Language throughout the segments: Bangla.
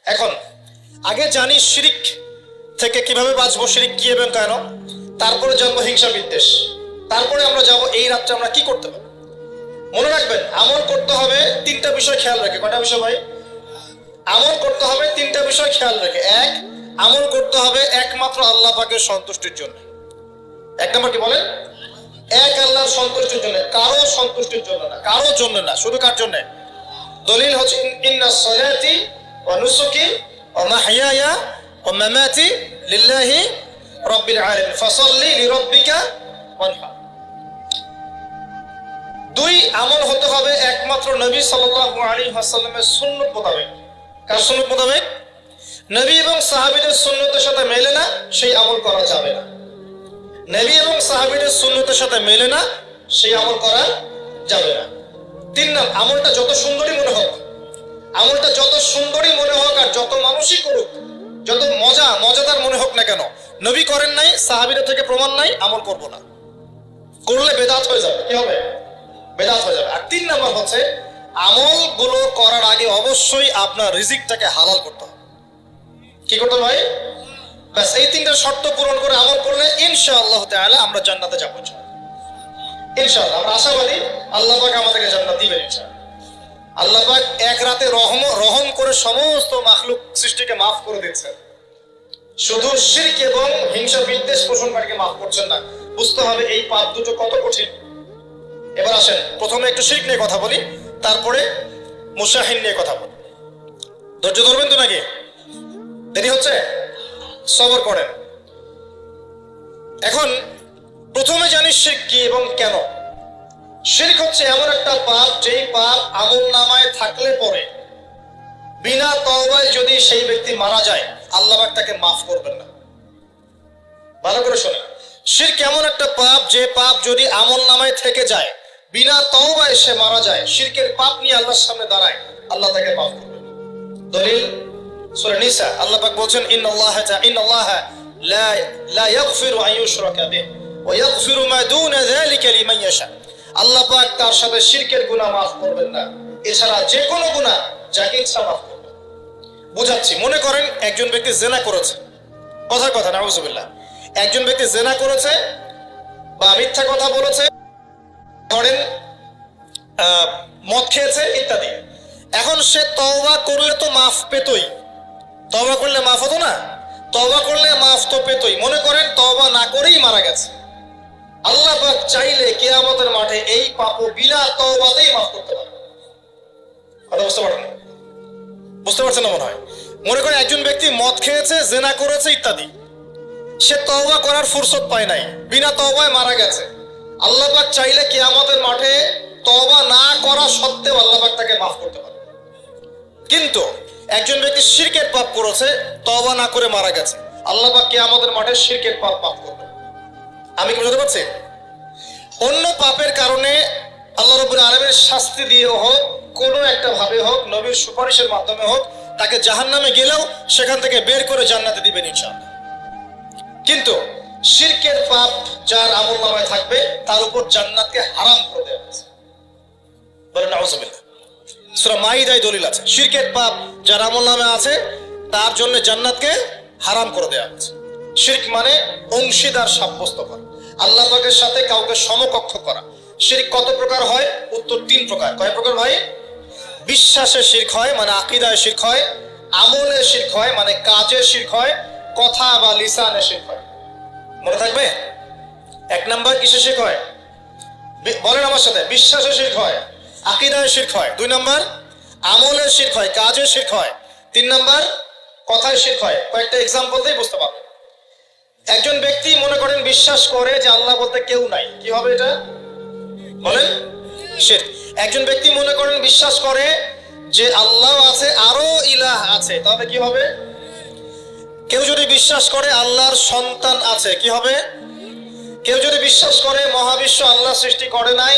এখন আগে জানি শিরিক থেকে কিভাবে বাঁচবো, শিরিক কি এবং কেন, তারপরে জানবো হিংসা বিদ্বেষ, তারপরে আমরা যাব এই রাতটা আমরা কি করতে পারি। মনে রাখবেন, আমল করতে হবে তিনটা বিষয় খেয়াল রেখে। কয়টা বিষয় ভাই? আমল করতে হবে তিনটা বিষয় খেয়াল রেখে। এক, আমল করতে হবে একমাত্র আল্লাহ পাকের সন্তুষ্টির জন্য। এক নম্বর কি বলেন? এক আল্লাহর সন্তুষ্টির জন্য, কারো সন্তুষ্টির জন্য না, কারো জন্য না, শুধু কার জন্য? দলিল হচ্ছে ইন্না সলাতি ওয়া নুসুকি ওয়া মাহইয়ায়া ওয়া মামাতি লিল্লাহি রাব্বিল আলামিন ফাসাল্লি লিরাব্বিকা ওয়ানহার। দুই, আমল হতে হবে একমাত্র নবী সাল্লাল্লাহু আলাইহি ওয়াসাল্লামের সুন্নাত মোতাবেক। কার সুন্নাত মোতাবেক? নবী এবং সাহাবীদের সুন্নতের সাথে মেলে না সেই আমল করা যাবে না। নবী এবং সাহাবীদের সুন্নতের সাথে মেলে না সেই আমল করা যাবে না। তিন নাম, আমলটা যত সুন্দরই মনে হোক, আমলটা যত সুন্দরই মনে হোক আর যত মানুষই করুক, যত মজাদার মনে হোক না কেন, নবী করেন নাই, সাহাবীদের থেকে প্রমাণ নাই, আমল করব না। করলে বেদাত হয়ে যাবে। কি হবে? বেদাত হয়ে যাবে। আর তিন নাম্বার হচ্ছে, আমলগুলো করার আগে অবশ্যই আপনার রিজিকটাকে হালাল করতে হবে। কি করতে হবে ভাই? ব্যাস এই তিনটা শর্ত পূরণ করে আমল করলে ইনশাআল্লাহ তাআলা আমরা জান্নাতে যাবো। ইনশাআল্লাহ আমরা আশাবাদী আল্লাহ পাক আমাদেরকে জান্নাত দিবেন ইনশাআল্লাহ। আল্লাহ পাক এক রাতে রহম করে সমস্ত মাখলুক সৃষ্টিকে মাফ করে দিচ্ছেন, শুধু শিরক এবং হিংসা বিদ্বেষ পোষণকারীকে মাফ করছেন না। বুঝতে হবে এই পাপ দুটো কত কঠিন। এবার আসেন, প্রথমে একটু শিরক নিয়ে কথা বলি, তারপরে মুশাহিন নিয়ে কথা বলি। ধৈর্য ধরবেন তো নাকি? দেরি হচ্ছে? সবর করেন। এখন প্রথমে জানি শিরক কি এবং কেন। শিরক হচ্ছে এমন একটা পাপ, যেই পাপ আমলনামায় থাকলে পরে বিনা তওবায় যদি সেই ব্যক্তি মারা যায়, আল্লাহ পাক তাকে মাফ করবেন না। ভালো করে শোনেন, শিরক এমন একটা পাপ, যে পাপ যদি আমলনামায় থেকে যায়, বিনা তওবায় সে মারা যায়, শিরকের পাপ নিয়ে আল্লাহর সামনে দাঁড়ায়, আল্লাহ তাকে মাফ করবেন। দলিল সূরা নিসা, আল্লাহ পাক বলেন ইন্নাল্লাহা লা ইয়াগফিরু আন ইউশরাকা বিহি ওয়া ইয়াগফিরু মা দুনা যালিকা লিমান ইয়াশা। আল্লাহ পাক তার সাথে শিরকের গুনাহ মাফ করবেন না, এছাড়া যে কোনো গুনাহ যাকে ইচ্ছা মাফ করবেন। বুঝাচ্ছি, মনে করেন একজন ব্যক্তি জিনা করেছে, কথার কথা নাউযুবিল্লাহ, একজন ব্যক্তি জিনা করেছে বা মিথ্যা কথা বলেছে, ধরেন মদ খেয়েছে ইত্যাদি। এখন সে তওবা করলে তো মাফ পেতই, তওবা করলে মাফ হতো না? তওবা করলে মাফ তো পেতই। মনে করেন তওবা না করেই মারা গেছে, আল্লাহ পাক চাইলে কিয়ামতের মাঠে এই পাপ বিনা তওবাতেই মাফ করতে পারে। কথা বুঝতে পারেন? বুঝতে পারছেন না মনে হয়। মনে করেন একজন ব্যক্তি মদ খেয়েছে, জিনা করেছে ইত্যাদি, সে তওবা করার ফুরসত পায় নাই, বিনা তওবায় মারা গেছে। আল্লাহ পাক চাইলে কিয়ামতের মাঠে তওবা না করা সত্ত্বেও আল্লাহ পাক তাকে মাফ করতে পারে। কিন্তু একজন ব্যক্তি শিরকের পাপ করেছে, তওবা না করে মারা গেছে, আল্লাহ পাক কিয়ামতের মাঠে শিরকের পাপ মাফ করবে। আমি কি বুঝতে পারছি? অন্য পাপের কারণে আল্লাহ রাব্বুল আলামিনের শাস্তি দিয়ে হোক, কোনো একটা ভাবে হোক, নবীর সুপারিশের মাধ্যমে হোক, তাকে জাহান্নামে গেলেও সেখান থেকে বের করে জান্নাতে দিবেন ইনশাআল্লাহ। কিন্তু শিরকের পাপ যার আমলনামায় থাকবে, তার উপর জান্নাতকে হারাম করে দেওয়া হয়েছে। বলেন নাউযুবিল্লাহ। সূরা মাইদায় দলিল আছে, শিরকের পাপ যার আমলনামায় আছে তার জন্য জান্নাতকে হারাম করে দেওয়া হয়েছে। শিরক মানে অংশীদার সাব্যস্ত করা, আল্লাহ পাকের সাথে কাউকে সমকক্ষ করা। শিরক কত প্রকার হয়? উত্তর তিন প্রকার। কয় প্রকার ভাই? বিশ্বাসের শিরক হয়, মানে আকীদায় শিরক হয়। আমলের শিরক হয়, মানে কাজের শিরক হয়। কথা বা লিসানের শিরক হয়। মনে থাকবে? এক নাম্বার কিসের শিরক হয়? বলেন আমার সাথে। বিশ্বাসের শিরক হয়, আকীদায় শিরক হয়। দুই নাম্বার আমলের শিরক হয়, কাজের শিরক হয়। তিন নাম্বার কথায় শিরক হয়। কয়েকটা এক্সাম্পল দিয়ে বুঝতে পারবেন। একজন ব্যক্তি মনে করেন বিশ্বাস করে যে আল্লাহ বলতে কেউ নাই, কি হবে এটা? বলেন শিরক। একজন ব্যক্তি মনে করেন বিশ্বাস করে যে আল্লাহ আছে, আরো ইলাহ আছে, তাহলে কি হবে? কেউ যদি বিশ্বাস করে আল্লাহর সন্তান আছে, কি হবে? কেউ যদি বিশ্বাস করে মহাবিশ্ব আল্লাহ সৃষ্টি করে নাই,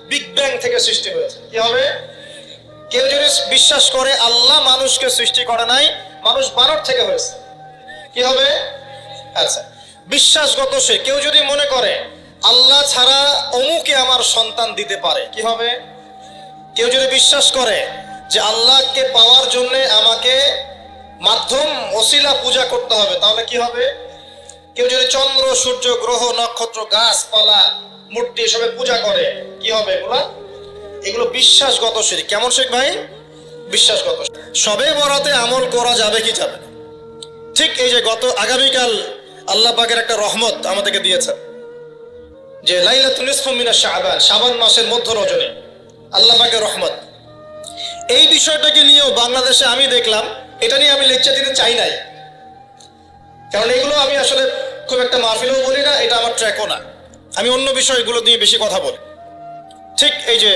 বিগ ব্যাং থেকে সৃষ্টি হয়েছে, কি হবে? কেউ যদি বিশ্বাস করে আল্লাহ মানুষকে সৃষ্টি করে নাই, মানুষ বানর থেকে হয়েছে, কি হবে? আচ্ছা, বিশ্বাসগত সে। কেউ যদি মনে করে আল্লাহ ছাড়া অমুকে আমার সন্তান দিতে পারে, কি হবে? কেউ যদি বিশ্বাস করে যে আল্লাহকে পাওয়ার জন্য আমাকে মাধ্যম ওসিলা পূজা করতে হবে, তাহলে কি হবে? কেউ যদি চন্দ্র, সূর্য, গ্রহ, নক্ষত্র, গাছপালা, মূর্তি এসবে পূজা করে, কি হবে এগুলা? এগুলো বিশ্বাসগত শিরক। কেমন শিরক ভাই? বিশ্বাসগত। সবে বরাতে আমল করা যাবে কি যাবে না? ঠিক এই যে আগামীকাল আল্লাহ পাকের একটা রহমত আমাদেরকে দিয়েছেন, যে লাইলাতুন নিসফু মিনাশ শাবান, শাবান মাসের মধ্য রজনী, আল্লাহ পাকের রহমত। এই বিষয়টাকে নিয়েও বাংলাদেশে আমি দেখলাম, এটা নিয়ে আমি লেকচার দিতে চাই নাই, কারণ এগুলো আমি আসলে খুব একটা মাহফিলেও বলি না, এটা আমার ট্র্যাকও না। আমি অন্য বিষয়গুলো নিয়ে বেশি কথা বলি। ঠিক এই যে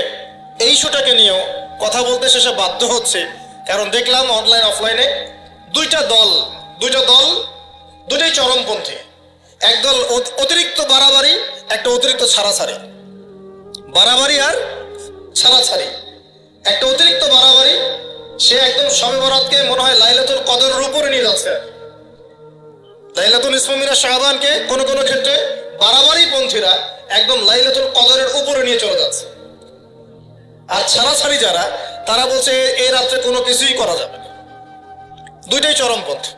এই ইস্যুটাকে নিয়েও কথা বলতে শেষে বাধ্য হচ্ছে, কারণ দেখলাম অনলাইন অফলাইনে দুইটা দল দুটাই চরমপন্থী। একদল অতিরিক্ত বাড়াবাড়ি, একটা অতিরিক্ত ছাড়াছাড়ি। বাড়াবাড়ি আর ছাড়াছাড়ি। একটা অতিরিক্ত বাড়াবাড়ি, সে একদম শবে বরাতকে মনে হয় লাইলাতুল কদরের উপরে নিয়ে যাচ্ছে। লাইলাতুল নিসফু মিনাশ শাবানকে কোন কোন ক্ষেত্রে বাড়াবাড়ি পন্থীরা একদম লাইলাতুল কদরের উপরে নিয়ে চলে যাচ্ছে। আর ছাড়াছাড়ি যারা, তারা বলছে এই রাত্রে কোনো কিছুই করা যাবে না। দুইটাই চরমপন্থী।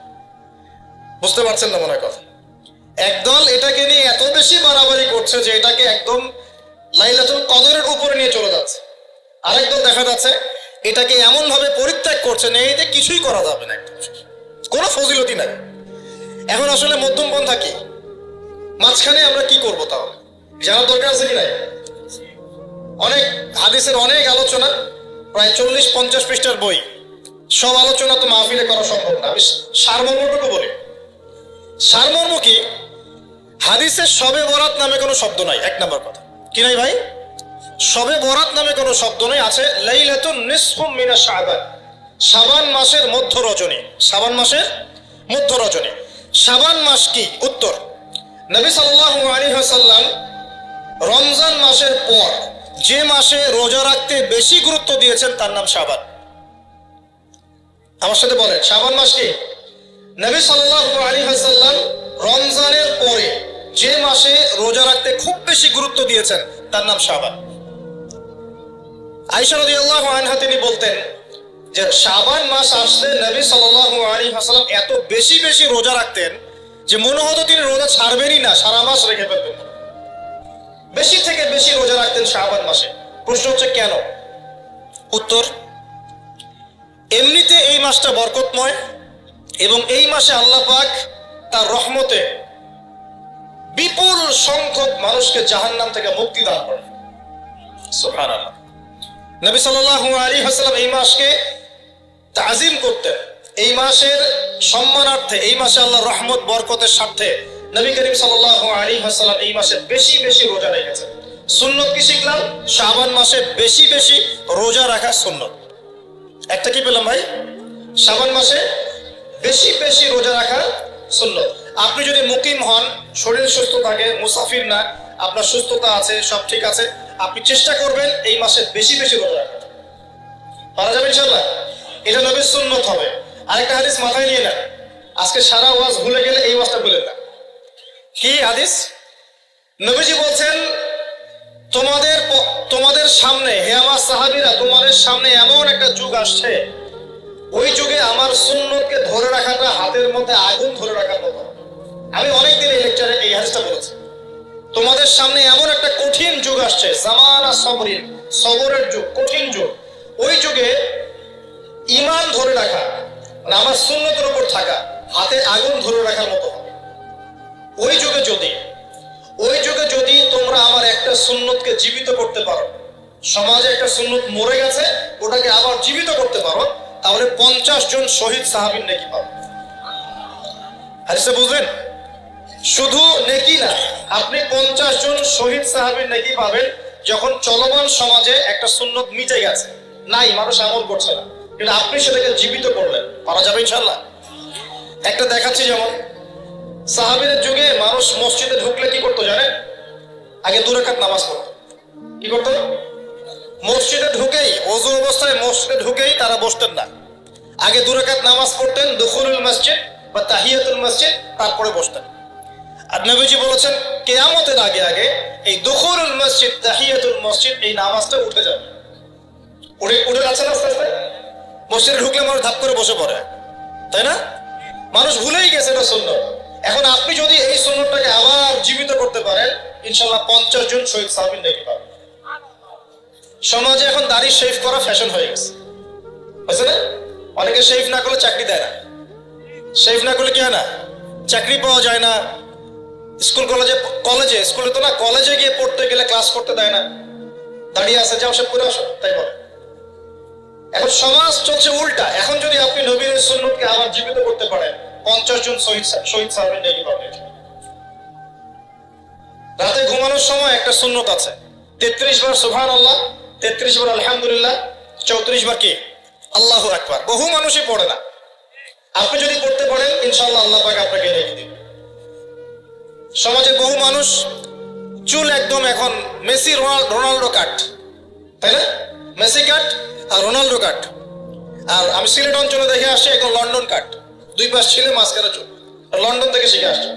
বুঝতে পারছেন না মনে হয় কথা? একদল এটাকে নিয়ে এত বেশি বাড়াবাড়ি করছে যে এটাকে একদম লাইলাতুল কদরের উপরে নিয়ে চলে যাচ্ছে। আরেক দল দেখা যাচ্ছে এটাকে এমন ভাবে পরিত্যাগ করছে না, এতে কিছুই করা যাবে না, কোনো ফজিলতি নাই। এখন আসলে মধ্যম পন্থা কি? মাঝখানে আমরা কি করব? তাহলে জানার দরকার আছে কি নাই? অনেক হাদিসের অনেক আলোচনা, প্রায় 40-50 পৃষ্ঠার বই, সব আলোচনা তো মাহফিলে করা সম্ভব না। আমি সারমর্মটুকু বলি। সারমর্ম কি? হাদিসের শবে বরাত নামে কোনো শব্দ নাই, এক নাম্বার কথা। কি নাই ভাই? শবে বরাত নামে কোনো শব্দ নাই। আছে লাইলাতুন নিসফু মিনাশ শাবান, শাবান মাসের মধ্য রজনী। শাবান মাসের মধ্য রজনী। শাবান মাস কি? উত্তর, নবী সাল্লাল্লাহু আলাইহি ওয়াসাল্লাম রমজান মাসের পর যে মাসে রোজা রাখতে বেশি গুরুত্ব দিয়েছেন তার নাম শাবান। আমার সাথে বলেন, শাবান মাস কি? নবী সাল্লাল্লাহু আলাইহি ওয়াসাল্লাম রমজানের পরে যে মাসে রোজা রাখতে খুব বেশি গুরুত্ব দিয়েছেন তার নাম শাবান। আয়েশা রাদিয়াল্লাহু আনহা তিনি বলতেন যে শাবান মাস আসলে নবী সাল্লাল্লাহু আলাইহি ওয়াসাল্লাম এত বেশি বেশি রোজা রাখতেন যে মনে হতো তিনি রোজা ছাড়বেনই না, সারা মাস রেখে ফেলবেন। বেশি থেকে বেশি রোজা রাখতেন শাবান মাসে। প্রশ্ন হচ্ছে কেন? উত্তর, এমনিতে এই মাসটা বরকতময় এবং এই মাসে আল্লাহ পাক তার রহমতে বিপুল সংখ্যক মানুষকে জাহান্নাম থেকে মুক্তি দান করেন। সুবহানাল্লাহ। নবী সাল্লাল্লাহু আলাইহি ওয়াসাল্লাম এই মাসকে তাজিম করতেন। এই মাসের সম্মানার্থে, এই মাসে আল্লাহর রহমত বরকতের স্বার্থে নবী করিম সাল্লাল্লাহু আলাইহি ওয়াসাল্লাম এই মাসে বেশি বেশি রোজা রেখেছেন। সুন্নত কি শিখলাম? শাবান মাসে বেশি বেশি রোজা রাখা সুন্নত। একটা কি পেলাম ভাই? শাবান মাসে বেশি বেশি রোজা রাখা সুন্নত। আপনি যদি মুকিম হন, শরীর সুস্থ থাকে, মুসাফির না, আপনার সুস্থতা আছে, সব ঠিক আছে, আপনি চেষ্টা করবেন এই মাসে বেশি বেশি রোজা রাখা। পারা যাবে ইনশাআল্লাহ? এটা নবীর সুন্নত হবে। আরেকটা হাদিস মাথায় নিয়ে নেন, আজকে সারা ওয়াজ ভুলে গেলে এই ওয়াজটা ভুলে না। কি হাদিস? নবীজি বলছেন, তোমাদের সামনে, হে আমার সাহাবীরা, তোমাদের সামনে এমন একটা যুগ আসছে, ওই যুগে আমার সুন্নতকে ধরে রাখাটা হাতের মধ্যে আগুন ধরে রাখার মতো। আমি অনেকদিন এই লেকচারে এই হাদিসটা বলেছি। তোমাদের সামনে এমন একটা কঠিন যুগ আসছে, জামানা সবরিন, সবরের যুগ, কঠিন যুগ। ওই যুগে ঈমান ধরে রাখা, মানে আমার সুন্নতের উপর থাকা, হাতে আগুন ধরে রাখার মতো হবে। ওই যুগে যদি তোমরা আমার একটা সুন্নতকে জীবিত করতে পারো, সমাজে একটা সুন্নত মরে গেছে, ওটাকে আবার জীবিত করতে পারো, তাহলে 50 জন শহীদ সাহাবীর নেকি পাবে। হাদিসে বুঝলেন? শুধু নেকি না, আপনি 50 জন শহীদ সাহাবীর নেকি পাবেন যখন চলমান সমাজে একটা সুন্নত মিটে গেছে, নাই, মানুষ আমল করছে না, কিন্তু আপনি সেটাকে জীবিত করলেন। পারা যাবে ইনশাআল্লাহ? একটা দেখাচ্ছি, যেমন সাহাবীদের যুগে মানুষ মসজিদে ঢুকলে কি করতো জানেন? আগে 2 রাকাত নামাজ পড়তো। কি করতো? মসজিদে ঢুকেই, ওযু অবস্থায় মসজিদে ঢুকেই তারা বসতেন না। আগে 2 রাকাত নামাজ পড়তেন, দুখুলুল মসজিদ বা তাহিয়াতুল মসজিদ, তারপরে বসতেন। আর নবীজি বলেছেন কিয়ামতের আগে আগে এই দুখুলুল মসজিদ, তাহিয়াতুল মসজিদ, এই নামাজটা উঠে যাবে। উঠে যাচ্ছে না আস্তে আস্তে। মসজিদে ঢুকলে মানুষ ধাপ করে বসে পড়ে। তাই না? মানুষ ভুলেই গেছে এটা সুন্নত। এখন আপনি যদি এই সুন্নতটাকে আবার জীবিত করতে পারেন, ইনশাল্লাহ 50 জন শহীদ সাহাবীর নেকি পাবেন। সমাজে এখন দাড়ি শেভ করা ফ্যাশন হয়ে গেছে, বুঝছে না? অনেকে শেভ না করলে চাকরি দেয় না, শেভ না করলে কি হয় না, চাকরি পাওয়া যায় না। স্কুল স্কুলে তো না, কলেজে গিয়ে পড়তে গেলে ক্লাস করতে দেয় না, দাঁড়িয়ে আছে যাও সব করে আসো, তাই বলে। এখন সমাজ চলছে উল্টা। এখন যদি আপনি নবীর সুন্নতকে আবার জীবিত করতে পারেন, 50 জন শহীদ সাহাবীর নেকি পাবেন। রাতে ঘুমানোর সময় একটা সুন্নত আছে, 33 বার সুবহানাল্লাহ, 33 বার আলহামদুলিল্লাহ, 34 বার কি আল্লাহু আকবার। বহু মানুষই পড়ে না, আপনি যদি পড়তে পারেন ইনশাআল্লাহ আল্লাহ পাক আপনাকে রেখে দিবেন। সমাজে বহু মানুষ চুল একদম এখন মেসি রোনাল্ডো কাট, তাই না? মেসি কাট আর রোনাল্ডো কাট। আর আমি সিলেট অঞ্চলে দেখে আসছি এখন লন্ডন কাট, দুই পাশ ছিলে মাঝখানে চুল, লন্ডন থেকে শিখে আসছে।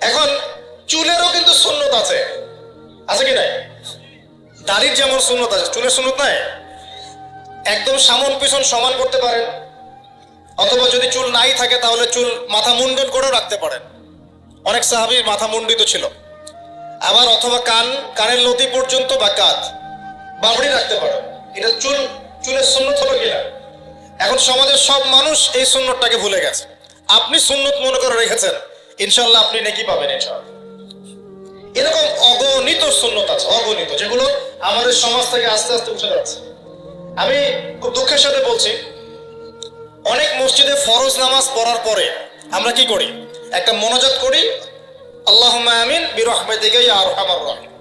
এখন চুলেরও কিন্তু সুন্নত আছে, আছে কি নাই? দাড়ির যেমন সুন্নত আছে, চুলের সুন্নত নাই। একদম সামন পিছন সমান করতে পারেন, অথবা যদি চুল নাই থাকে তাহলে চুল মাথা মুন্ডন করেও রাখতে পারেন। অনেক সাহাবীর মাথা মুন্ডিত ছিল। আবার অথবা কানের লতি পর্যন্ত বা কাঁধ বাবড়ি রাখতে পারেন। এটা চুলের সুন্নত হলো কিনা? এখন সমাজের সব মানুষ এই সুন্নতটাকে ভুলে গেছে। আপনি সুন্নত মনে করে রেখেছেন, ইনশাআল্লাহ আপনি নেকি পাবেন ইনশাআল্লাহ। এরকম অগণিত সুন্নত আছে, অগণিত, যেগুলো আমাদের সমাজ থেকে আস্তে আস্তে উঠে যাচ্ছে। আমি খুব দুঃখের সাথে বলছি, অনেক মসজিদে ফরজ নামাজ পড়ার পরে আমরা কি করি? একটা মোনাজাত করি, আল্লাহুম্মা আমিন বিরহমাতিকা ইয়া আরহামার রাহিম,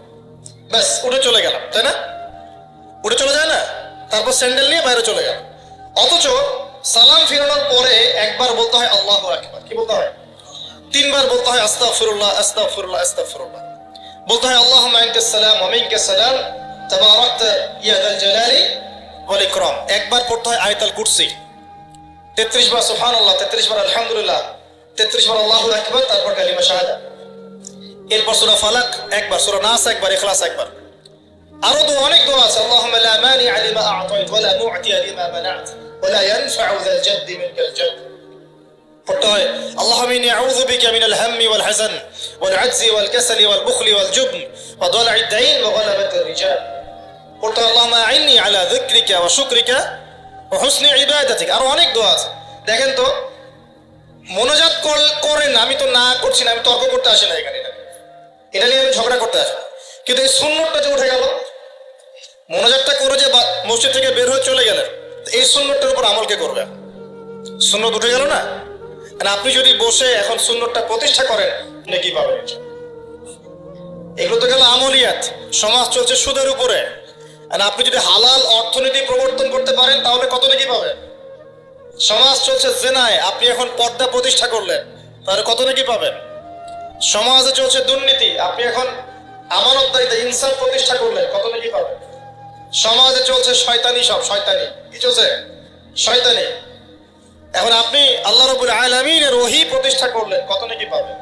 ব্যাস উঠে চলে গেলাম, তাই না? উঠে চলে যায় না, তারপর স্যান্ডেল নিয়ে বাইরে চলে গেল। অথচ সালাম ফিরানোর পরে একবার বলতে হয় আল্লাহু আকবার, কি বলতে হয়? 3 বার বলতে হয় আস্তাগফিরুল্লাহ আস্তাগফিরুল্লাহ আস্তাগফিরুল্লাহ, বলতে হয় আল্লাহুম্মা আনতাস সালাম ওয়া মিনকাস সালাম তাবারাকতা ইয়া যাল জালালি ওয়াল ইকরাম। একবার পড়তে হয় আয়াতুল কুরসি, 33 বার সুবহানাল্লাহ, 33 বার আলহামদুলিল্লাহ, 33 বার আল্লাহু আকবার, তারপর কালিমা শাহাদা। এরপর সূরা ফালাক একবার, সূরা নাস একবার, ইখলাস একবার। আরো অনেক দোয়া আছে, আল্লাহুম্মা লা মানিআ লিমা আ'তাইত ওয়া লা মু'তিয়া লিমা মানা'ত ওয়া লা ইয়ানফা'ু যাল জাদ্দি মিনকাল জাদ। পড়তে হয় আল্লাহুম্মা ইন্নী আউযু বিকা মিনাল হাম্মি ওয়াল হাযান ওয়াল আজজি ওয়াল কাসালি ওয়াল বুখলি ওয়াল জুবন ওয়া দালা'id দাইন ওয়া গালাবাতির রিজাল। পড়তে হয় আল্লাহুম্মা আ'ইন্নী আলা যিকরিকা ওয়া শুকরিকা ওয়া হুসনি ইবাদাতিক। আরো অনেক দোয়া আছে। দেখেন তো, মোনাজাত করেন, আমি তো না করছি না, আমি তর্ক করতে আসি না এখানে, এটা নিয়ে আমি ঝগড়া করতে আসি, কিন্তু এই সুন্নতটা যে উঠে গেল, মোনাজাতটা করে যে মসজিদ থেকে বের হয়ে চলে গেলেন, এই সুন্নতটার উপর আমল কে করবে? সুন্নত উঠে গেল না? আপনি যদি বসে এখন সুন্নতটা প্রতিষ্ঠা করেন, নেকি পাবেন। এগুলো তো গেল আমলিয়াত। সমাজ চলছে সুদের উপরে, আপনি যদি হালাল অর্থনীতি প্রবর্তন করতে পারেন তাহলে কত নেকি পাবেন। সমাজ চলছে জেনায়, আপনি এখন পর্দা প্রতিষ্ঠা করলেন, তাহলে কত নেকি পাবেন। সমাজে চলছে দুর্নীতি, আপনি এখন আমানতদারিতা ইনসাফ প্রতিষ্ঠা করলেন, কত নেকি পাবেন। সমাজে চলছে শয়তানি, সব শয়তানি, কি চলছে? শয়তানি। এখন আপনি আল্লাহ রাব্বুল আলামিনের ওহী প্রতিষ্ঠা করলেন, কত নেকি পাবেন।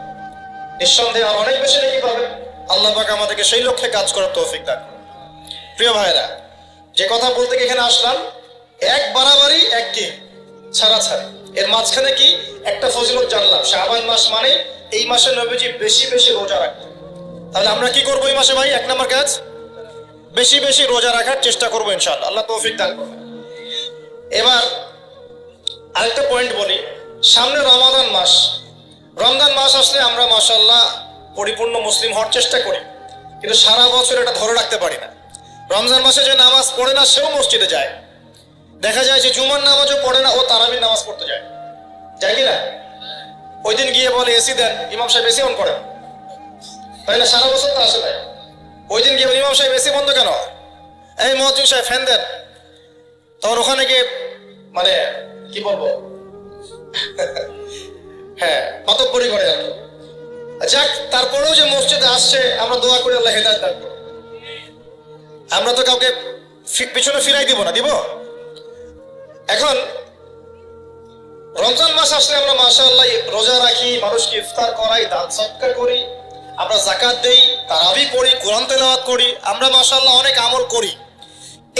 নিঃসন্দেহে আর অনেক বেশি নেকি পাবেন। আল্লাহ পাক আমাদেরকে সেই লক্ষ্যে কাজ করার তৌফিক দান করুন। প্রিয় ভাইরা, যে কথা বলতে এখানে আসলাম, এক বাড়াবাড়ি এক কি ছাড়াছাড়ি, এর মাঝখানে কি একটা ফজিলত জানলাম। শাবান মাস মানে এই মাসে নবীজি বেশি বেশি রোজা রাখতেন। তাহলে আমরা কি করবো এই মাসে ভাই? 1 নম্বর কাজ, বেশি বেশি রোজা রাখার চেষ্টা করবো ইনশাআল্লাহ, আল্লাহ তৌফিক দান করবেন। এবার আরেকটা পয়েন্ট বলি, সামনে রমাদান মাস। রমজান মাস আসলে আমরা মাশাআল্লাহ পরিপূর্ণ মুসলিম হওয়ার চেষ্টা করি, কিন্তু সারা বছর এটা ধরে রাখতে পারি না। রমজান মাসে যে নামাজ পড়ে না সেও মসজিদে যায়। দেখা যায় যে জুমার নামাজও পড়ে না, ও তারাবির নামাজ পড়তে যায়, যায় কি না? ওই দিন গিয়ে বলে এসি দেন, ইমাম সাহেব এসি অন করেন, তাই না? সারা বছর তো আসে নাই। ওই দিন গিয়ে ইমাম সাহেব এসি বন্ধ কেন, এই মুয়াজ্জিন সাহেব ফ্যান দেন, তখন ওখানে গিয়ে মানে কি বলবো, হ্যাঁ মাতব্বরি করে আর কি। যাক, তারপরেও যে মসজিদে আসছে আমরা দোয়া করি আল্লাহ হেদায়েত দান করুন। আমরা তো কাউকে পিছনে ফিরাই দিব না, দিব? এখন রমজান মাস আসলে আমরা মাশাআল্লাহ রোজা রাখি, মানুষকে ইফতার করাই, দান সদকা করি, আমরা যাকাত দেই, তারাবি পড়ি, কোরআন তেলাওয়াত করি, আমরা মাশাআল্লাহ অনেক আমল করি।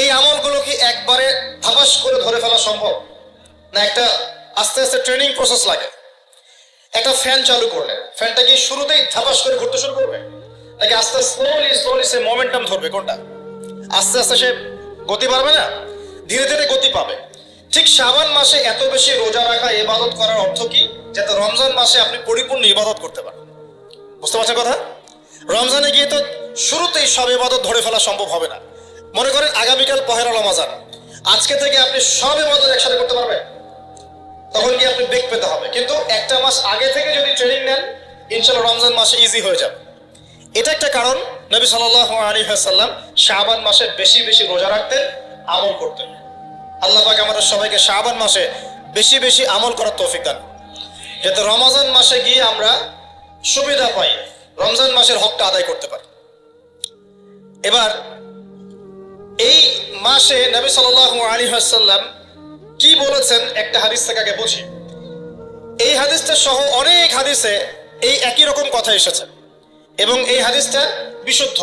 এই আমলগুলো কি একবারে ধাপাস করে ধরে ফেলা সম্ভব? না একটা আস্তে আস্তে ট্রেনিং প্রসেস লাগে? একটা ফ্যান চালু করলে ফ্যানটা কি শুরুতেই ধাপাস করে ঘুরতে শুরু করবে, নাকি আস্তে স্লোলি স্লোলি সে মোমেন্টাম ধরবে? কোনটা? আস্তে আস্তে সে গতি পাবে না, ধীরে ধীরে গতি পাবে। ঠিক শাবান মাসে এত বেশি রোজা রাখা, ইবাদত করার অর্থ কি? যাতে রমজান মাসে আপনি পরিপূর্ণ ইবাদত করতে পারেন। বুঝতে পারছেন কথা? রমজানে গিয়ে তো শুরুতেই সব ইবাদত ধরে ফেলা সম্ভব হবে না। মনে করেন আগামীকাল পহেলা রমজান, আজকে থেকে আপনি সব ইবাদত একসাথে করতে পারবেন? তখন কি আপনি বেগ পেতে হবে। কিন্তু একটা মাস আগে থেকে যদি ট্রেনিং নেন, ইনশাআল্লাহ রমজান মাসে ইজি হয়ে যাবে। এটা একটা কারণ নবী সাল্লাল্লাহু আলাইহি ওয়াসাল্লাম শাবান মাসে বেশি বেশি রোজা রাখতেন, আমল করতেন। আল্লাহ পাক আমাদের সবাইকে শাবান মাসে বেশি বেশি আমল করার তৌফিক দান, যাতে রমজান মাসে গিয়ে আমরা সুবিধা পাই, রমজান মাসের হকটা আদায় করতে পারি। এবার এই মাসে নবী সাল্লাল্লাহু আলাইহি ওয়াসাল্লাম কি বলেছেন একটা হাদিস থেকে আগে বুঝি। এই হাদিসটা সহ অনেক হাদিসে এই একই রকম কথা এসেছে এবং এই হাদিসটা বিশুদ্ধ।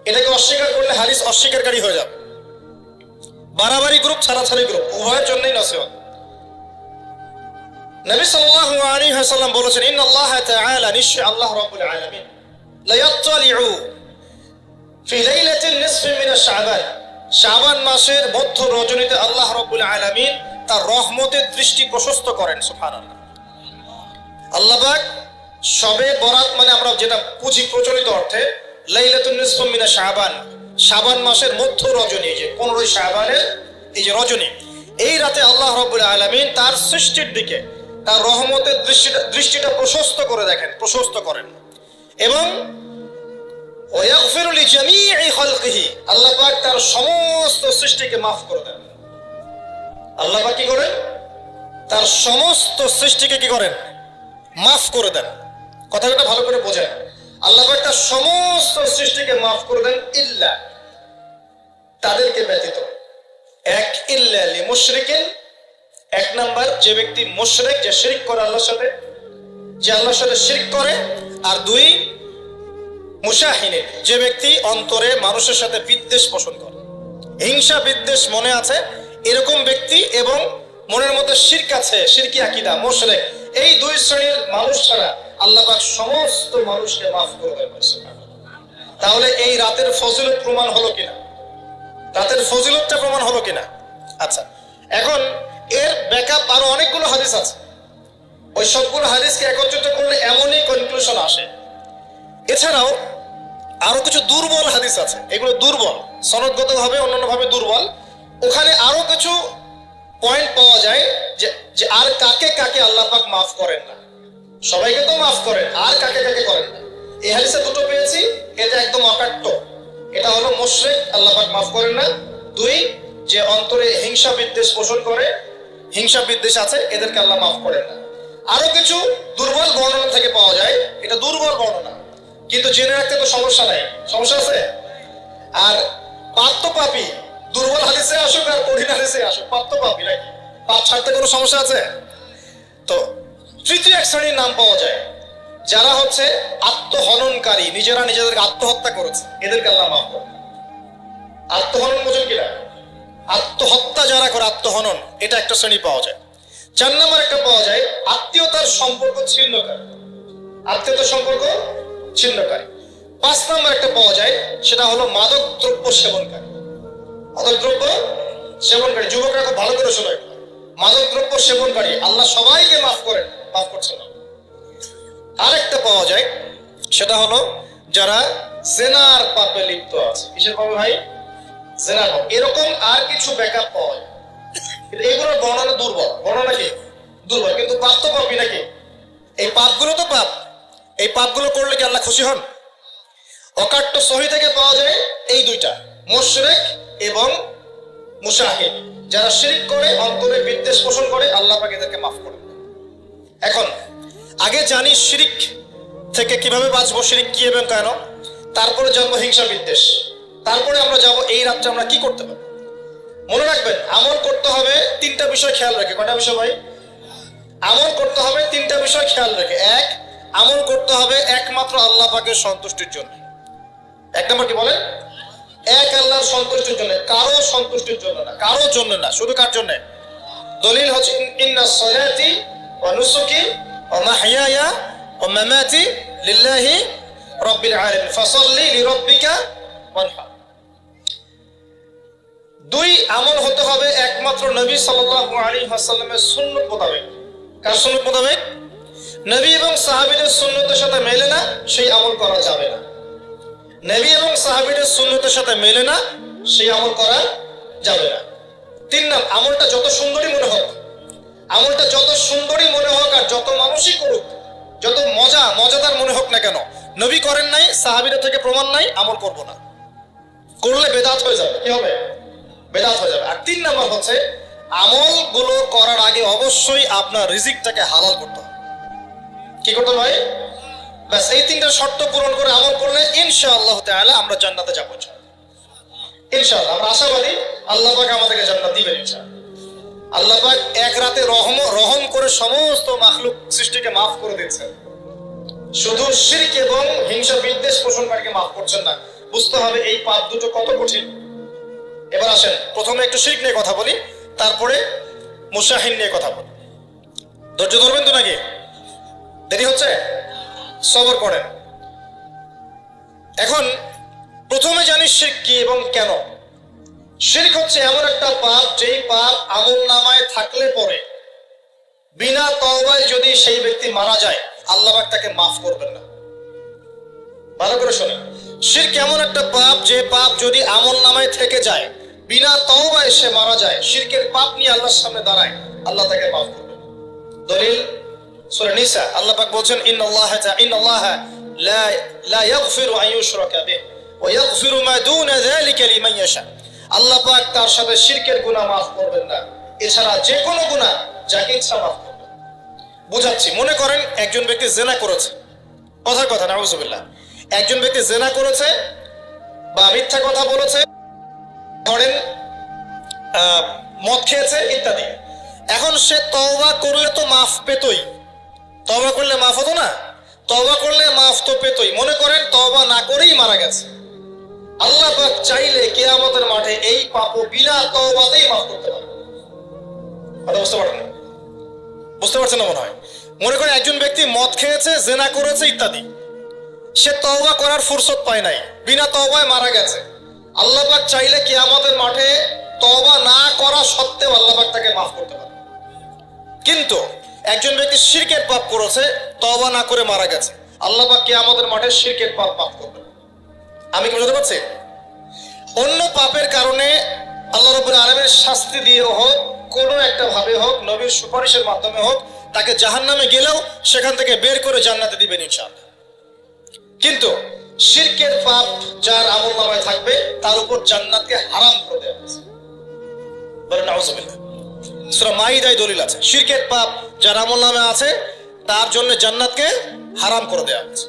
এটাকে অস্বীকার করলে হাদিস অস্বীকারী হয়ে যাবে। বাড়াবাড়ি গ্রুপ, ছাড়াছাড়ি গ্রুপ, উভয়ের জন্যই নসিহত। নবী সাল্লাল্লাহু আলাইহি ওয়াসাল্লাম বলেছেন, ইন্নাল্লাহ তাআলা, নিশ্চয় আল্লাহ রাব্বুল আলামিন, লা ইয়াত্তালিউ ফি লাইলাতিন নিসফি মিন শাবান, শাবান মাসের মধ্য রজনীতে আল্লাহ রাব্বুল আলামিন তার রহমতের দৃষ্টি প্রশস্ত করেন। সুবহানাল্লাহ। আল্লাহ পাক শবে বরাত মানে আমরা যেটা বুঝি প্রচলিত অর্থে, লাইলাতুন নিসফি মিন শাবান, শাবান মাসের মধ্য রজনী, যে 15 শাবানের এই যে রজনী, এই রাতে আল্লাহ রাব্বুল আলামিন তার সৃষ্টির দিকে তার রহমতের দৃষ্টিটা প্রশস্ত করে দেখেন, প্রশস্ত করেন। এবং ওয়াগফিরু লিজামিই খালকিহি, আল্লাহ পাক তার সমস্ত সৃষ্টিকে মাফ করে দেন। আল্লাহ পাক কি করেন? তার সমস্ত সৃষ্টিকে কি করেন? মাফ করে দেন। কথাটা ভালো করে বোঝেন। আল্লাহ পাক তার সমস্ত সৃষ্টিকে মাফ করে দেন, ইল্লা, তাদেরকে ব্যতীত। এক, ইল্লা লিমুশরিকিন, এক নাম্বার যে ব্যক্তি মুশরিক, যে শিরক করে আল্লাহর সাথে, যে আল্লাহর সাথে শিরক করে। আর দুই, মুশাহিনে, যে ব্যক্তি অন্তরে মানুষের সাথে বিদ্বেষ পোষণ করে, হিংসা বিদ্বেষ মনে আছে এরকম ব্যক্তি, এবং মনের মধ্যে শিরক আছে, শিরকি আকীদা, মুশরিক, এই দুই শ্রেণীর মানুষ ছাড়া আল্লাহ পাক সমস্ত মানুষকে মাফ করে দেন। তাহলে এই রাতের ফজিলত প্রমাণ হলো কিনা? রাতের ফজিলতটা প্রমাণ হলো কিনা? আচ্ছা, এখন এর ব্যাকআপ আরো অনেকগুলো হাদিস আছে। ওই সবগুলো হাদিসকে একত্রিত করলে এমনই কনক্লুশন আসে। এছাড়াও আরো কিছু দুর্বল হাদিস আছে, এগুলো দুর্বল, সনদগতভাবে অন্যান্যভাবে দুর্বল। ওখানে আরো কিছু পয়েন্ট পাওয়া যায় যে আর কাকে কাকে আল্লাহ পাক মাফ করেন না। সবাইকে তো মাফ করেন, আর কাকে কাকে করেন না। এই হাদিসে দুটো পেয়েছি, এটা একদম অকাট্য। এটা হলো মুশরিক, আল্লাহ পাক মাফ করেন না। দুই, যে অন্তরে হিংসা বিদ্বেষ পোষণ করে, হিংসা বিদ্বেষ আছে, এদেরকে আল্লাহ মাফ করেন না। আরো কিছু দুর্বল বর্ণনা থেকে পাওয়া যায়, এটা দুর্বল বর্ণনা, কিন্তু জেনে রাখতে তো সমস্যা নাই। সমস্যা আছে? আর পাপ তো পাপী, দুর্বল হাদিসে আসুক আর কঠিন হাদিসে আসুক, পাপ তো পাপী নাকি? পাপ ছাড়তে কোনো সমস্যা আছে? তো তৃতীয় এক শ্রেণীর নাম পাওয়া যায়, যারা হচ্ছে আত্মহননকারী, নিজেরা নিজেদেরকে আত্মহত্যা করেছে, এদেরকে আল্লাহ মাফ করে। আত্মহনন বোঝেন কিনা? আত্মহত্যা যারা করে, আত্মহনন, এটা একটা শ্রেণী পাওয়া যায়। 4 নম্বর একটা পাওয়া যায় আত্মীয়তার সম্পর্ক ছিন্নকারী, আত্মীয়তার সম্পর্ক ছিন্নকারী। 5 নম্বর একটা পাওয়া যায়, সেটা হলো মাদক দ্রব্য সেবনকারী। মাদক দ্রব্য সেবনকারী, যুবকরা খুব ভালো করে শোনো, মাদক দ্রব্য সেবনকারী আল্লাহ সবাইকে মাফ করেন, মাফ করছেন না। আরেকটা পাওয়া যায়, সেটা হলো যারা জেনার পাপে লিপ্ত আছে। কিসের পাপে ভাই? জেনার পাপ। এরকম আর কিছু ব্যাকআপ পাওয়া যায়, কিন্তু এগুলোর বর্ণনা দুর্বল। বর্ণনা কি? দুর্বল, কিন্তু পাপ তো পাপই নাকি? এই পাপগুলো তো পাপ, এই পাপগুলো করলে কি আল্লাহ খুশি হন? অকাট্য সহি থেকে পাওয়া যায় এই দুইটা, মুশরিক এবং মুশাহিদ, যারা শিরক করে, অন্তরে বিদ্বেষ পোষণ করে, আল্লাহ পাক এদেরকে মাফ করেন। এখন আগে জানি শিরক থেকে কিভাবে বাঁচবো, শিরক কি এবং কেন, তারপরে জানবো হিংসা বিদ্বেষ, তারপরে আমরা যাব এই রাত্রে আমরা কি করতে পারি। মনে রাখবেন, আমল করতে হবে 3টা বিষয় খেয়াল রেখে। কয়টা বিষয় ভাই? আমল করতে হবে 3টা বিষয় খেয়াল রেখে। এক, আমল করতে হবে একমাত্র আল্লাহ পাকের সন্তুষ্টির জন্য। 1 নম্বর কি বলেন? এক আল্লাহর সন্তুষ্টির জন্য, কারো সন্তুষ্টির জন্য না, কারো জন্য না। শুধু কার জন্য? দলিল হচ্ছে ইন্নাস সালাতি ওয়া নুসুকি ওয়া মাহইয়ায়া ওয়া মামাতি লিল্লাহি রাব্বিল আলামিন ফাসাল্লি লিরাব্বিকা ওয়ানহার। দুই, আমল হতে হবে একমাত্র নবী সাল্লাল্লাহু আলাইহি ওয়াসাল্লামের সুন্নাত মোতাবেক। কার সুন্নাত মোতাবেক? নবী এবং সাহাবীদের সুন্নতের সাথে মেলে না সেই আমল করা যাবে না। নবী এবং সাহাবীদের সুন্নতের সাথে মেলে না সেই আমল করা যাবে না। তিন নম্বর, আমলটা যত সুন্দরই মনে হোক, আমলটা যত সুন্দরই মনে হোক আর যত মানুষই করুক, যত মজাদার মনে হোক না কেন, নবী করেন নাই, সাহাবীদের থেকে প্রমাণ নাই, আমল করব না। করলে বেদাত হয়ে যাবে। কি হবে? বেদাত হয়ে যাবে। আর তিন নম্বর হচ্ছে আমলগুলো করার আগে অবশ্যই আপনার রিজিকটাকে হালাল করতে হবে। কি করতে হবে? ব্যাস এই তিনটা শর্ত পূরণ করে আমল করলে ইনশাআল্লাহ তাআলা আমরা জান্নাতে যাবো। ইনশাআল্লাহ আমরা আশাবাদী আল্লাহ পাক আমাদেরকে জান্নাত দিবেন ইনশাআল্লাহ। আল্লাহ পাক এক রাতে রহম করে সমস্ত মাখলুক সৃষ্টিকে মাফ করে দিয়েছেন। শুধু শিরক এবং হিংসা বিদ্বেষ পোষণকারীকে মাফ করছেন না। বুঝতে হবে এই পাপ দুটো কত কঠিন। এবার আসেন প্রথমে একটু শিরক নিয়ে কথা বলি, তারপরে মুশাহিন নিয়ে কথা বলি। ধৈর্য ধরবেন তো নাকি? দেরি হচ্ছে? সবর করেন। এখন প্রথমে জানি শিরক কি এবং কেন। শিরক হচ্ছে এমন একটা পাপ যেই পাপ আমলনামায় থাকলে পরে বিনা তওবায় যদি সেই ব্যক্তি মারা যায় আল্লাহ পাক তাকে মাফ করবেন না। ভালো করে শুনুন, শিরক এমন একটা পাপ যে পাপ যদি আমলনামায় থেকে যায়, বিনা তওবায় সে মারা যায়, শিরকের পাপ নিয়ে আল্লাহর সামনে দাঁড়ায়, আল্লাহ তাকে মাফ করবেন। দলিল সূরা নিসা, আল্লাহ পাক বলেন ইন্নাল্লাহা লা ইয়াগফিরু আন ইউশরাকা বিহি ওয়া ইয়াগফিরু মা দুনা যালিকা লিমান ইয়াশা। আল্লাহ পাক তার সাথে শিরকের গুনাহ মাফ করবেন না, এছাড়া যে কোনো গুনাহ যাকে ইচ্ছা মাফ করবেন। বুঝাচ্ছি, মনে করেন একজন ব্যক্তি জিনা করেছে, কথার কথা নাউযুবিল্লাহ, একজন ব্যক্তি জিনা করেছে বা মিথ্যা কথা বলেছে, ধরেন মদ খেয়েছে ইত্যাদি। এখন সে তওবা করলে তো মাফ পেতই, তওবা করলে মাফ হতো না? তওবা করলে মাফ তো পেতই। মনে করেন তওবা না করেই মারা গেছে, আল্লাহ পাক চাইলে কিয়ামতের মাঠে এই পাপও বিনা তওবাতেই মাফ করতে পারে। কথা বুঝতে পারেন? বুঝতে পারছেন না মনে হয়? মনে করেন একজন ব্যক্তি মদ খেয়েছে, জিনা করেছে ইত্যাদি, সে তওবা করার ফুরসত পায় নাই, বিনা তওবায় মারা গেছে। আল্লাহ পাক চাইলে কিয়ামতের মাঠে তওবা না করা সত্ত্বেও আল্লাহ পাক তাকে মাফ করতে পারে। কিন্তু একজন ব্যক্তি শিরকের পাপ করেছে, তওবা না করে মারা গেছে, আল্লাহ পাক কিয়ামতের মাঠে শিরকের পাপ মাফ করবেন। আমি কি বুঝতে পারছি? অন্য পাপের কারণে আল্লাহ রাব্বুল আলামিন শাস্তি দিয়ে হোক, কোনো একটা ভাবে হোক, নবীর সুপারিশের মাধ্যমে হোক, তাকে জাহান্নামে গেলেও সেখান থেকে বের করে জান্নাতে দিবেন ইনশাআল্লাহ। কিন্তু শিরকের পাপ যার আমলনামায় থাকবে তার উপর জান্নাতকে হারাম করে দেওয়া হয়েছে। বলেন নাউযুবিল্লাহ। সূরা মাইদায় দলিল আছে, শিরকের পাপ যার আমলনামায় আছে তার জন্য জান্নাতকে হারাম করে দেওয়া হয়েছে।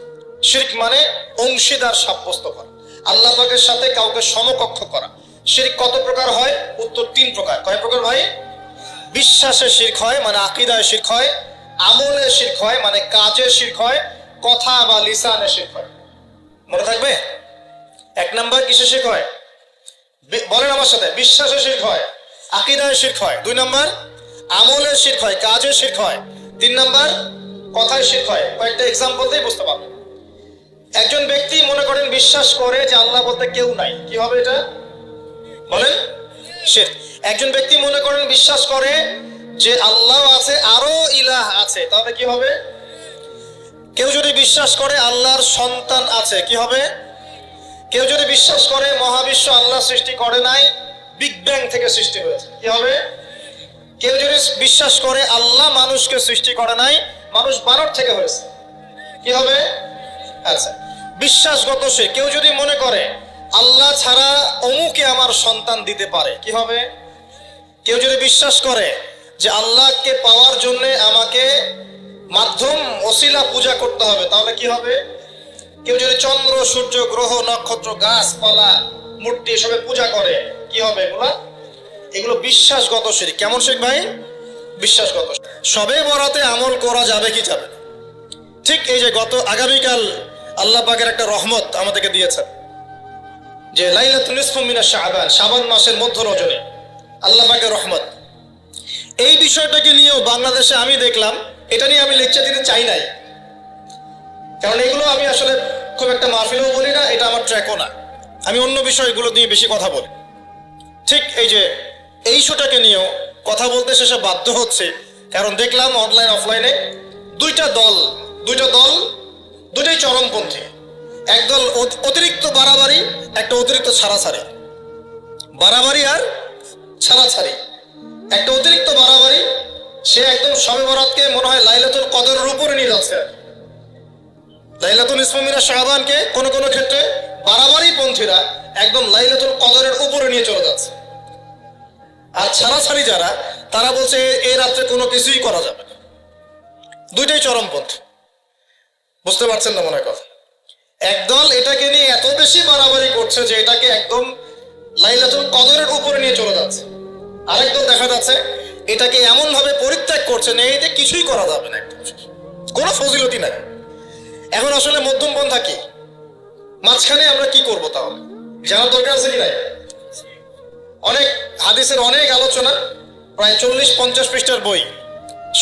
শিরক মানে অংশীদার সাব্যস্ত করা, আল্লাহ পাকের সাথে কাউকে সমকক্ষ করা। শিরক কত প্রকার হয়? উত্তর তিন প্রকার। কয় প্রকার ভাই? বিশ্বাসে শিরক হয়, মানে আকীদায় শিরক হয়, আমলে শিরক হয়, মানে কাজে শিরক হয়, কথা বা লিসানে শিরক হয়। মনে থাকবে? এক নাম্বার কিসে শিরক হয়? বলেন আমার সাথে। বিশ্বাসে শিরক হয়, আকীদায় শিরক হয়। দুই নাম্বার আমলে শিরক হয়, কাজে শিরক হয়। তিন নাম্বার কথায় শিরক হয়। কয়েকটা এক্সাম্পল দিয়ে বুঝতে পারবেন। একজন ব্যক্তি মনে করেন বিশ্বাস করে যে আল্লাহ বলতে কেউ নাই, কি হবে এটা? বলেন শিরক। একজন ব্যক্তি মনে করেন বিশ্বাস করে যে আল্লাহ আছে, আরো ইলাহ আছে, তবে কি হবে? কেউ যদি বিশ্বাস করে আল্লাহর সন্তান আছে, কি হবে? কেউ যদি বিশ্বাস করে মহাবিশ্ব আল্লাহ সৃষ্টি করে নাই, বিগ ব্যাং থেকে সৃষ্টি হয়েছে, কি হবে? কেউ যদি বিশ্বাস করে আল্লাহ মানুষকে সৃষ্টি করে নাই, মানুষ বানর থেকে হয়েছে, কি হবে? আচ্ছা, বিশ্বাসগত সে। কেউ যদি মনে করে আল্লাহ ছাড়া অমুকে আমার সন্তান দিতে পারে, কি হবে? কেউ যদি বিশ্বাস করে যে আল্লাহকে পাওয়ার জন্য আমাকে মাধ্যম ওসিলা পূজা করতে হবে, তাহলে কি হবে? কেউ যদি চন্দ্র, সূর্য, গ্রহ, নক্ষত্র, গাছপালা, মূর্তি এসবে পূজা করে, কি হবে? এগুলো বিশ্বাসগত শিরক। কেমন শিরক ভাই? বিশ্বাসগত। সবে বরাতে আমল করা যাবে কি যাবে? ঠিক এই যে আগামীকাল আল্লাহ পাকের একটা রহমত আমাদেরকে দিয়েছেন, যে লাইলাতুল নিসফু মিনাশ শাবান, শাবান মাসের মধ্য রজনী আল্লাহ পাকের রহমত। এই বিষয়টাকে নিয়েও বাংলাদেশে আমি দেখলাম, এটা নিয়ে আমি লেকচার দিতে চাই নাই, কারণ এগুলো আমি আসলে খুব একটা মাহফিলেও বলি না, এটা আমার ট্র্যাকও না, আমি অন্য বিষয়গুলো নিয়ে বেশি কথা বলি। ঠিক এই যে এই ইস্যুটাকে নিয়েও কথা বলতে শেষে বাধ্য হচ্ছে, কারণ দেখলাম অনলাইন অফলাইনে দুইটা দল দুটাই চরমপন্থী। একদল অতিরিক্ত বাড়াবাড়ি, একটা অতিরিক্ত ছাড়াছাড়ি। বাড়াবাড়ি আর ছাড়াছাড়ি। একটা অতিরিক্ত বাড়াবাড়ি, সে একদম শবে বরাতকে মনে হয় লাইলাতুল কদরের উপরে নিয়ে যাচ্ছে। লাইলাতুল নিসফু মিনাশ শাবানকে কোন কোন ক্ষেত্রে বাড়াবাড়ি পন্থীরা একদম লাইলাতুল কদরের উপরে নিয়ে চলে যাচ্ছে। আর ছাড়াছাড়ি যারা, তারা বলছে এই রাত্রে কোনো কিছুই করা যাবে না। দুইটাই চরমপন্থী, বুঝতে পারছেন না মনে হয় কথা। একদল এটাকে নিয়ে এত বেশি বাড়াবাড়ি করছে যে এটাকে একদম লাইলাতুল কদরের উপরে নিয়ে চলে যাচ্ছে। আরেক দল দেখা যাচ্ছে এটাকে এমন ভাবে পরিত্যাগ করছে না, এতে কিছুই করা যাবে না, কোনো ফজিলতি নাই। এখন আসলে মধ্যম পন্থা কি? মাঝখানে আমরা কি করব তাহলে? জানার দরকার আছে কি নাই? অনেক হাদিসের অনেক আলোচনা, প্রায় 40-50 পৃষ্ঠার বই,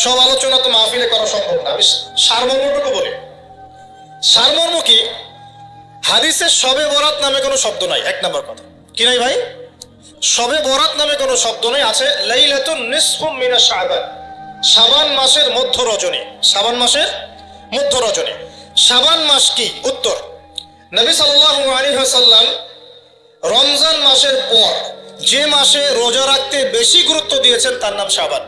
সব আলোচনা তো মাহফিলে করা সম্ভব না। আমি সারমর্মটুকু বলি। সারমর্ম কি? হাদিসের শবে বরাত নামে কোনো শব্দ নাই, এক নম্বর কথা। কি নাই ভাই? শবে বরাত নামে কোনো শব্দ নেই। আছে লাইলাতুন নিসফু মিনাশ শাবান, শাবান মাসের মধ্য রজনী। শাবান মাসের মধ্য রজনী। শাবান মাস কি? উত্তর, নবী সাল্লাল্লাহু আলাইহি ওয়াসাল্লাম রমজান মাসের পর যে মাসে রোজা রাখতে বেশি গুরুত্ব দিয়েছেন তার নাম শাবান।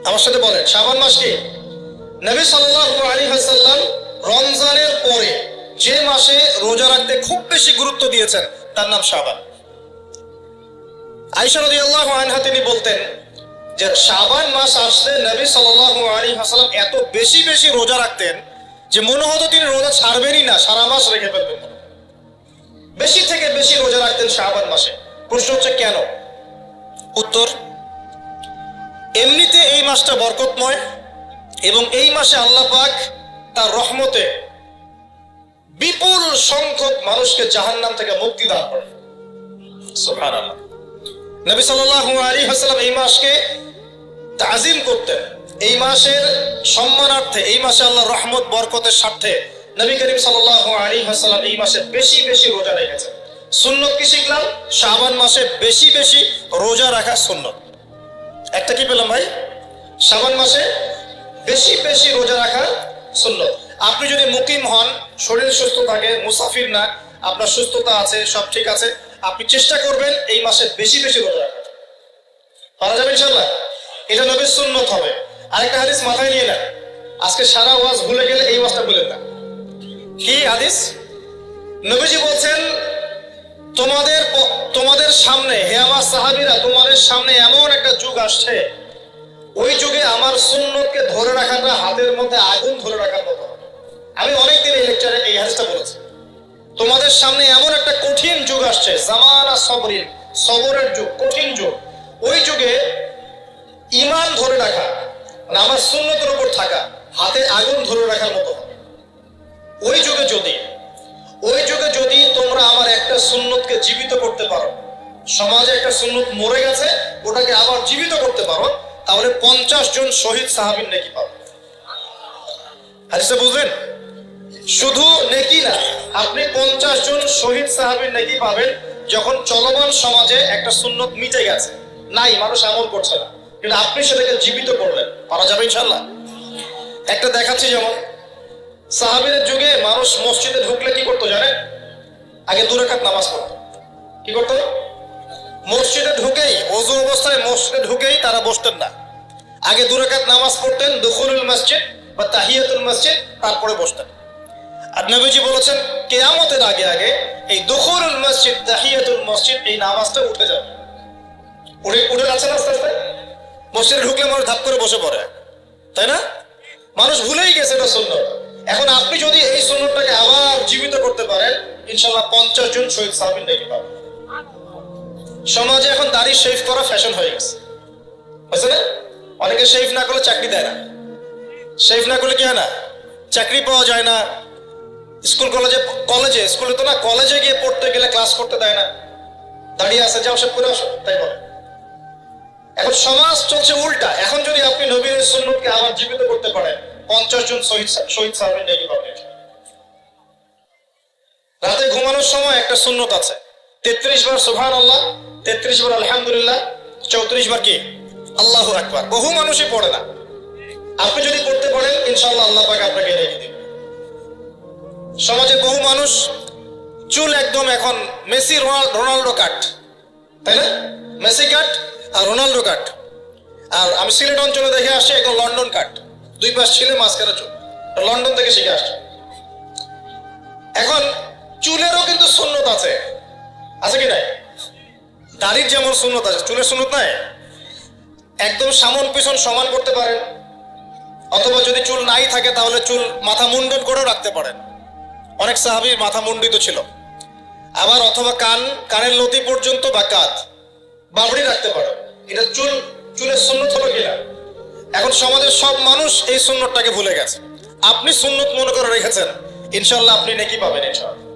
আমার সাথে বলেন, শাবান মাস কি? নবী সাল্লাল্লাহু আলাইহি ওয়াসাল্লাম রমজানের পরে যে মাসে রোজা রাখতে খুব বেশি গুরুত্ব দিয়েছেন তার নাম শাবান। আয়েশা রাদিয়াল্লাহু আনহা তিনি বলতেন যে শাবান মাস আসলে নবী সাল্লাল্লাহু আলাইহি ওয়াসাল্লাম এত বেশি বেশি রোজা রাখতেন যে মনে হতো তিনি রোজা ছাড়বেনই না, সারা মাস রেখে ফেলবেন। বেশি থেকে বেশি রোজা রাখতেন শাবান মাসে। প্রশ্ন হচ্ছে কেন? উত্তর, এমনিতে এই মাসটা বরকতময় এবং এই মাসে আল্লাহ পাক তার রহমতে বিপুল সংখ্যক মানুষকে জাহান্নাম থেকে মুক্তি দান করেন। সুবহানাল্লাহ। নবী সাল্লাল্লাহু আলাইহি ওয়াসাল্লাম এই মাসকে তাজিম করতেন। এই মাসের সম্মানার্থে, এই মাসে আল্লাহর রহমত বরকতের স্বার্থে নবী করিম সাল্লাল্লাহু আলাইহি ওয়াসাল্লাম এই মাসে বেশি বেশি রোজা রেখেছেন। সুন্নত কি শিখলাম? শাবান মাসে বেশি বেশি রোজা রাখা সুন্নত। একটা কি পেলাম ভাই? শাবান মাসে বেশি বেশি রোজা রাখা সুন্নত। আপনি যদি মুকিম হন, শরীর সুস্থ থাকে, মুসাফির না, আপনার সুস্থতা আছে, সব ঠিক আছে, আপনি চেষ্টা করবেন এই মাসে বেশি বেশি রোজা রাখা। পারা যাবে ইনশাআল্লাহ। এটা নবীর সুন্নত হবে। আরেকটা হাদিস মাথায় নিয়ে নেন, আজকে সারা ওয়াজ ভুলে গেলে এই ওয়াজটা ভুলেন না। কি হাদিস? নবীজি বলছেন, তোমাদের সামনে, হে আমার সাহাবীরা, তোমাদের সামনে এমন একটা যুগ আসছে, ওই যুগে আমার সুন্নতকে ধরে রাখাটা হাতের মধ্যে আগুন ধরে রাখার মতো। আমি অনেকদিন এই লেকচারে এই হাদিসটা বলেছি। তোমাদের সামনে এমন একটা কঠিন যুগ আসছে, জামানা সবরিন, সবরের যুগ, কঠিন যুগ। ওই যুগে ঈমান ধরে রাখা, মানে আমার সুন্নতের উপর থাকা, হাতে আগুন ধরে রাখার মতো হবে। ওই যুগে যদি তোমরা আমার একটা সুন্নতকে জীবিত করতে পারো, সমাজে একটা সুন্নত মরে গেছে, ওটাকে আবার জীবিত করতে পারো, তাহলে 50 জন শহীদ সাহাবীর নেকি পাবে। হাদিসটা বুঝলেন? শুধু নেকি না, আপনি 50 জন শহীদ সাহাবীর নেকি পাবেন যখন চলমান সমাজে একটা সুন্নত মিটে গেছে, নাই, মানুষ আমল করছে না, কিন্তু আপনি সেটাকে জীবিত করলেন। পারা যাবে ইনশাআল্লাহ। একটা দেখাচ্ছি, যেমন সাহাবীদের যুগে মানুষ মসজিদে ঢুকলে কি করতো জানেন? আগে 2 রাকাত নামাজ পড়তো। কি করতো? মসজিদে ঢুকেই, ওযু অবস্থায় মসজিদে ঢুকেই তারা বসতেন না, আগে 2 রাকাত নামাজ পড়তেন, দুখুলুল মসজিদ বা তাহিয়াতুল মসজিদ, তারপরে বসতেন। আর নবীজি বলেছেন কিয়ামতের আগে আগে এই দুখুলুল মসজিদ, তাহিয়াতুল মসজিদ, এই নামাজটা উঠে যাবে। উঠে যাচ্ছে না আস্তে আস্তে। মসজিদে ঢুকলে মানুষ ধাপ করে বসে পড়ে, তাই না? মানুষ ভুলেই গেছে এটা সুন্নত। এখন আপনি যদি এই সুন্নতটাকে আবার জীবিত করতে পারেন, ইনশাআল্লাহ 50 জন শহীদ সাহাবীর নেকি পাবেন। সমাজে এখন দাড়ি শেভ করা ফ্যাশন হয়ে গেছে, বুঝছে না? অনেকে শেভ না করলে চাকরি দেয় না। শেভ না করলে কি হয় না? চাকরি পাওয়া যায় না। স্কুলে তো না, কলেজে গিয়ে পড়তে গেলে ক্লাস করতে দেয় না। দাঁড়িয়ে আছে, যাও সব করে আসো, তাই বলে। এখন সমাজ চলছে উল্টা। এখন যদি আপনি নবীর সুন্নতকে আবার জীবিত করতে পারেন, 50 জন শহীদ সাহাবীর নেকি পাবেন। রাতে ঘুমানোর সময় একটা সুন্নত আছে, 33 বার সুবহানাল্লাহ, 33 বার আলহামদুলিল্লাহ, 34 বার কি আল্লাহু আকবার। বহু মানুষই পড়ে না। আপনি যদি পড়তে পারেন ইনশাআল্লাহ আল্লাহ পাক আপনাকে রেখে দিবেন। সমাজে বহু মানুষ চুল একদম এখন মেসি রোনাল্ডো কাট, তাই না? মেসি কাট আর রোনাল্ডো কাট। আর আমি সিলেট অঞ্চলে দেখে আসছি একদম লন্ডন কাট, দুই পাশ ছিলে মাঝখানে চুল, লন্ডন থেকে শিখে আসছে। এখন চুলেরও কিন্তু সুন্নত আছে, আছে কি নাই? দাড়ির যেমন সুন্নত আছে, চুলের সুন্নত নাই। একদম সামন পিছন সমান করতে পারেন, অথবা যদি চুল নাই থাকে তাহলে চুল মাথা মুন্ডন করেও রাখতে পারেন। অনেক সাহাবীর মাথা মুন্ডিত ছিল। আবার অথবা কানের লতি পর্যন্ত বা কাঁধ বাবড়ি রাখতে পারেন। এটা চুলের সুন্নত হলো কিনা? এখন সমাজের সব মানুষ এই সুন্নতটাকে ভুলে গেছে। আপনি সুন্নত মনে করে রেখেছেন, ইনশাআল্লাহ আপনি নেকি পাবেন ইনশাআল্লাহ।